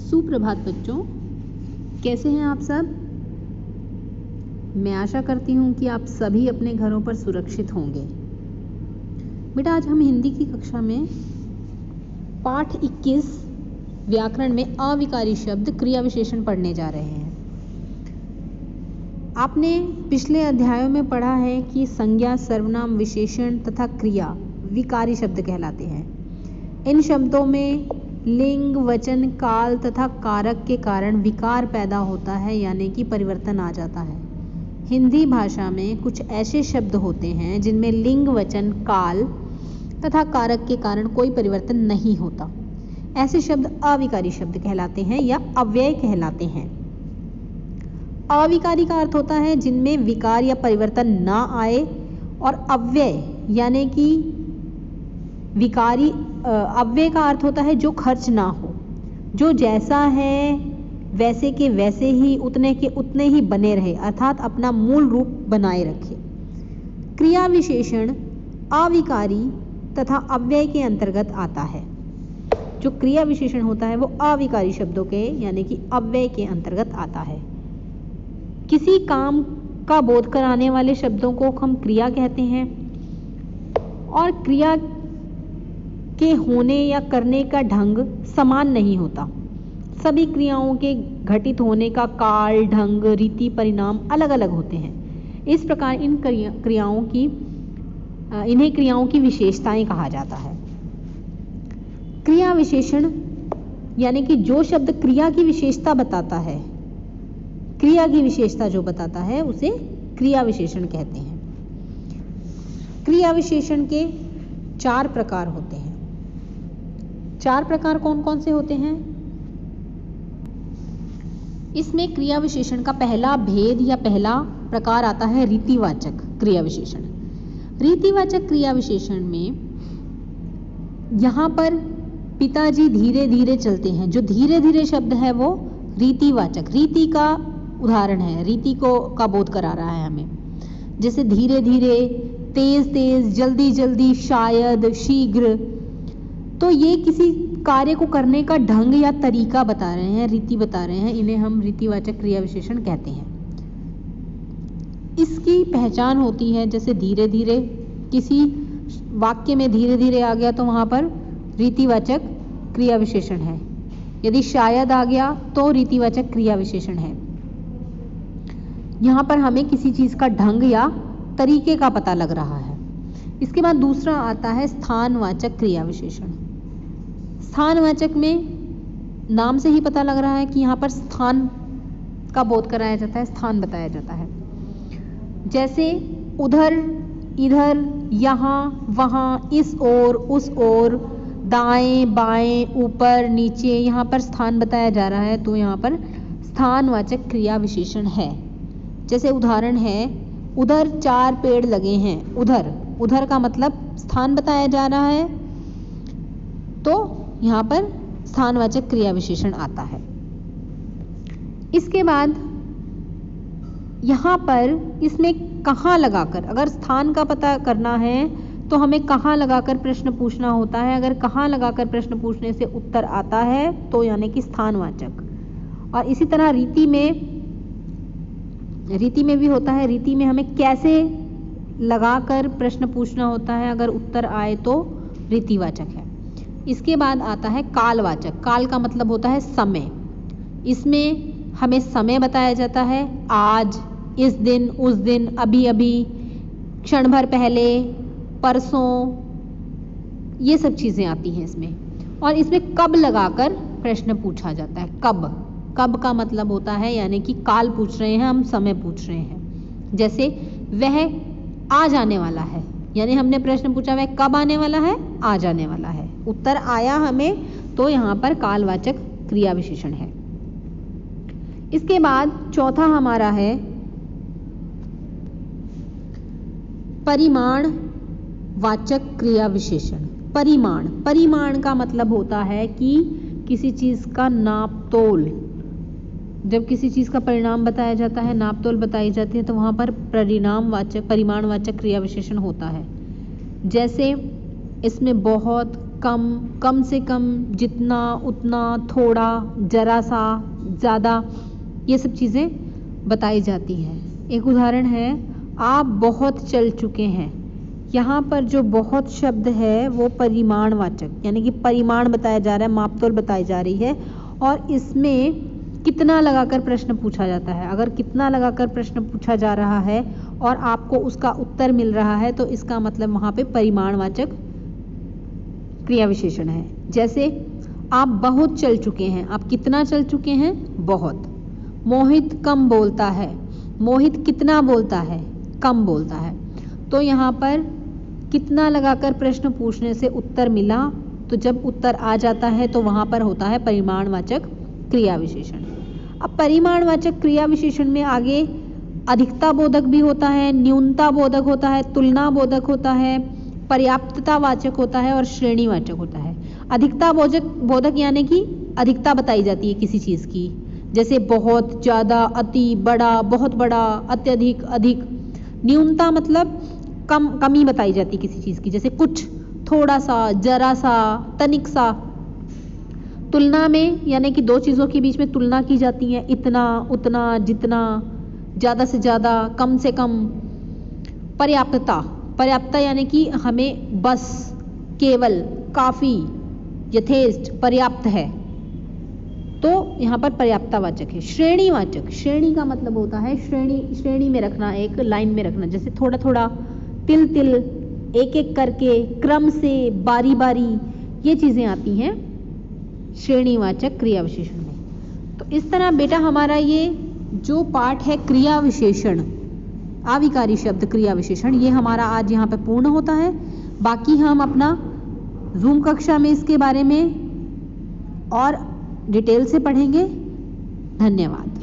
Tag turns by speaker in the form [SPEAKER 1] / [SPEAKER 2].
[SPEAKER 1] सुप्रभात बच्चों, कैसे हैं आप सब। मैं आशा करती हूँ कि आप सभी अपने घरों पर सुरक्षित होंगे। बेटा, आज हम हिंदी की कक्षा में पाठ 21 व्याकरण में अविकारी शब्द क्रिया विशेषण पढ़ने जा रहे हैं। आपने पिछले अध्यायों में पढ़ा है कि संज्ञा, सर्वनाम, विशेषण तथा क्रिया विकारी शब्द कहलाते हैं। इन शब्दों में लिंग, वचन, काल तथा कारक के कारण विकार पैदा होता है, यानी कि परिवर्तन आ जाता है। हिंदी भाषा में कुछ ऐसे शब्द होते हैं जिनमें लिंग, वचन, काल तथा कारक के कारण कोई परिवर्तन नहीं होता। ऐसे शब्द अविकारी शब्द कहलाते हैं या अव्यय कहलाते हैं। अविकारी का अर्थ होता है जिनमें विकार या परिवर्तन ना आए, और अव्यय यानी कि विकारी अव्यय का अर्थ होता है जो खर्च ना हो, जो जैसा है वैसे के वैसे ही, उतने के उतने ही बने रहे, अर्थात अपना मूल रूप बनाए रखे। क्रिया विशेषण अविकारी तथा अव्यय के अंतर्गत आता है। जो क्रिया विशेषण होता है वो अविकारी शब्दों के यानी कि अव्यय के अंतर्गत आता है। किसी काम का बोध कराने वाले शब्दों को हम क्रिया कहते हैं, और क्रिया के होने या करने का ढंग समान नहीं होता। सभी क्रियाओं के घटित होने का काल, ढंग, रीति, परिणाम अलग अलग होते हैं। इस प्रकार इन्हें क्रियाओं की विशेषताएं कहा जाता है। क्रिया विशेषण यानी कि जो शब्द क्रिया की विशेषता बताता है, क्रिया की विशेषता जो बताता है उसे क्रिया विशेषण कहते हैं। क्रिया विशेषण के 4 प्रकार होते हैं। 4 प्रकार कौन कौन से होते हैं? इसमें क्रिया विशेषण का पहला भेद या पहला प्रकार आता है रीतिवाचक क्रिया विशेषण। रीतिवाचक क्रिया विशेषण में यहाँ पर पिताजी धीरे धीरे चलते हैं। जो धीरे धीरे शब्द है वो रीतिवाचक, रीति का उदाहरण है, रीति का बोध करा रहा है हमें। जैसे धीरे धीरे, तेज तेज, जल्दी जल्दी, शायद, शीघ्र। तो ये किसी कार्य को करने का ढंग या तरीका बता रहे हैं, रीति बता रहे हैं। इन्हें हम रीतिवाचक क्रिया विशेषण कहते हैं। इसकी पहचान होती है, जैसे धीरे धीरे, किसी वाक्य में धीरे धीरे आ गया तो वहाँ पर रीतिवाचक क्रिया विशेषण है। यदि शायद आ गया तो रीतिवाचक क्रिया विशेषण है। यहाँ पर हमें किसी चीज़ का ढंग या तरीके का पता लग रहा है। इसके बाद दूसरा आता है स्थानवाचक क्रिया विशेषण। स्थानवाचक में नाम से ही पता लग रहा है कि यहाँ पर स्थान का बोध कराया जाता है, स्थान बताया जाता है। जैसे उधर, इधर, यहाँ, वहाँ, इस ओर, उस ओर, दाएं, बाएं, ऊपर, नीचे, यहाँ पर स्थान बताया जा रहा है, तो यहाँ पर स्थानवाचक क्रिया विशेषण है। जैसे उदाहरण है, उधर 4 पेड़ लगे हैं। उधर, उधर का मतलब स्थान बताया जा रहा है, तो यहाँ पर स्थानवाचक क्रिया विशेषण आता है। इसके बाद यहाँ पर इसमें कहाँ लगाकर, अगर स्थान का पता करना है तो हमें कहाँ लगाकर प्रश्न पूछना होता है। अगर कहाँ लगाकर प्रश्न पूछने से उत्तर आता है तो यानी कि स्थानवाचक। और इसी तरह रीति में भी होता है। रीति में हमें कैसे लगाकर प्रश्न पूछना होता है, अगर उत्तर आए तो रीतिवाचक है। इसके बाद आता है कालवाचक। काल का मतलब होता है समय। इसमें हमें समय बताया जाता है, आज, इस दिन, उस दिन, अभी अभी, क्षण भर पहले, परसों, ये सब चीज़ें आती हैं इसमें। और इसमें कब लगाकर प्रश्न पूछा जाता है। कब का मतलब होता है यानी कि काल पूछ रहे हैं हम, समय पूछ रहे हैं। जैसे वह आ जाने वाला है, यानी हमने प्रश्न पूछा वह कब आने वाला है, आ जाने वाला है। उत्तर आया हमें, तो यहाँ पर कालवाचक क्रिया विशेषण है। इसके बाद चौथा हमारा है परिमाणवाचक क्रिया विशेषण। परिमाण का मतलब होता है कि किसी चीज़ का नाप तोल। जब किसी चीज़ का परिणाम बताया जाता है, नाप तोल बताई जाती है, तो वहाँ पर परिमाणवाचक क्रिया विशेषण होता है। जैसे इसमें बहुत, कम, कम से कम, जितना, उतना, थोड़ा, जरा सा, ज़्यादा, ये सब चीज़ें बताई जाती हैं। एक उदाहरण है, आप बहुत चल चुके हैं। यहाँ पर जो बहुत शब्द है वो परिमाणवाचक, यानी कि परिमाण बताया जा रहा है, मापतोल बताई जा रही है, और इसमें कितना लगाकर प्रश्न पूछा जाता है। अगर कितना लगाकर प्रश्न पूछा जा रहा है और आपको उसका उत्तर मिल रहा है तो इसका मतलब वहाँ पे परिमाणवाचक क्रिया विशेषण है। जैसे आप बहुत चल चुके हैं, आप कितना चल चुके हैं? बहुत। मोहित कम बोलता है, मोहित कितना बोलता है? कम बोलता है। तो यहाँ पर कितना लगाकर प्रश्न पूछने से उत्तर मिला, तो जब उत्तर आ जाता है तो वहाँ पर होता है परिमाणवाचक क्रिया विशेषण। अब परिमाणवाचक क्रिया विशेषण में आगे अधिकता बोधक भी होता है, न्यूनता बोधक होता है, तुलना बोधक होता है, पर्याप्ततावाचक होता है और श्रेणीवाचक होता है। अधिकता बोधक यानी कि अधिकता बताई जाती है किसी चीज़ की, जैसे बहुत, ज़्यादा, अति, बड़ा, बहुत बड़ा, अत्यधिक, अधिक। न्यूनता मतलब कमी बताई जाती है किसी चीज़ की, जैसे कुछ, थोड़ा सा, जरा सा, तनिक सा। तुलना में यानी कि दो चीज़ों के बीच में तुलना की जाती है, इतना, उतना, जितना, ज़्यादा से ज़्यादा, कम से कम। पर्याप्तता यानी कि हमें बस, केवल, काफ़ी, यथेष्ट, पर्याप्त है, तो यहाँ पर पर्याप्ततावाचक है। श्रेणीवाचक, श्रेणी का मतलब होता है श्रेणी में रखना, एक लाइन में रखना, जैसे थोड़ा थोड़ा, तिल तिल, एक एक करके, क्रम से, बारी बारी, ये चीज़ें आती हैं श्रेणीवाचक क्रिया विशेषण में। तो इस तरह बेटा हमारा ये जो पाठ है क्रिया विशेषण, आविकारी शब्द क्रिया विशेषण, ये हमारा आज यहाँ पे पूर्ण होता है। बाकी हम अपना जूम कक्षा में इसके बारे में और डिटेल से पढ़ेंगे। धन्यवाद।